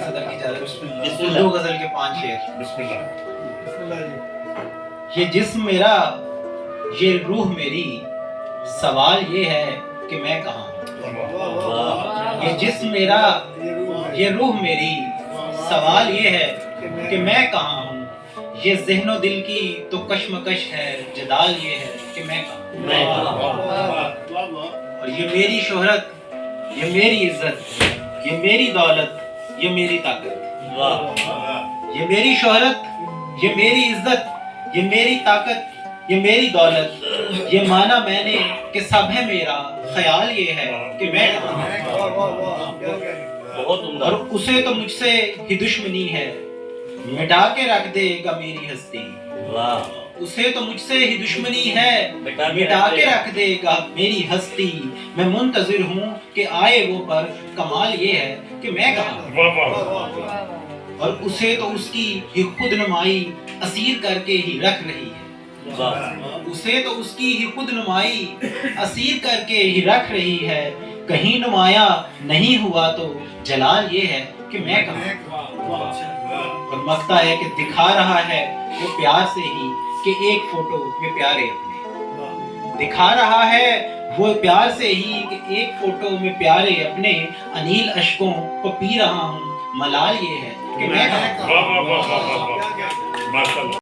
صدر کی اجازت بسم اردو اللہ غزل کے 5 شعر. بسم اللہ. یہ جسم میرا یہ روح میری سوال یہ ہے کہ میں کہاں ہوں. یہ جسم میرا یہ روح میری سوال یہ ہے کہ میں کہاں ہوں. یہ ذہن و دل کی تو کشمکش ہے جدال یہ ہے کہ میں کہاں ہوں. اور یہ میری شہرت یہ میری عزت یہ میری دولت یہ میری طاقت. یہ میری شہرت یہ میری عزت یہ میری طاقت یہ میری دولت. یہ مانا میں نے کہ سب ہے میرا خیال یہ ہے کہ میں کہاں ہوں. بہت عمدہ. اور اسے تو مجھ سے ہی دشمنی ہے مٹا کے رکھ دے گا میری ہستی. اسے تو مجھ سے ہی دشمنی ہے مٹا کے رکھ دے گا میری ہستی. میں منتظر ہوں کہ آئے وہ پر کمال یہ ہے کہ میں کہاں ہوں. اور اسے تو اس کی ہی خود نمائی اسیر کر کے ہی رکھ رہی ہے. اسے تو اس کی ہی خود نمائی اسیر کر کے ہی رکھ رہی ہے. کہیں نمایاں نہیں ہوا تو جلال یہ ہے کہ میں کہاں ہوں. اور مکتا ہے کہ دکھا رہا ہے وہ پیار سے ہی کہ ایک فوٹو میں پیارے اپنے. دکھا رہا ہے وہ پیار سے ہی کہ ایک فوٹو میں پیارے اپنے. انیل اشکوں کو پی رہا ہوں ملال یہ ہے کہ میں کہاں ہوں. ماشاءاللہ.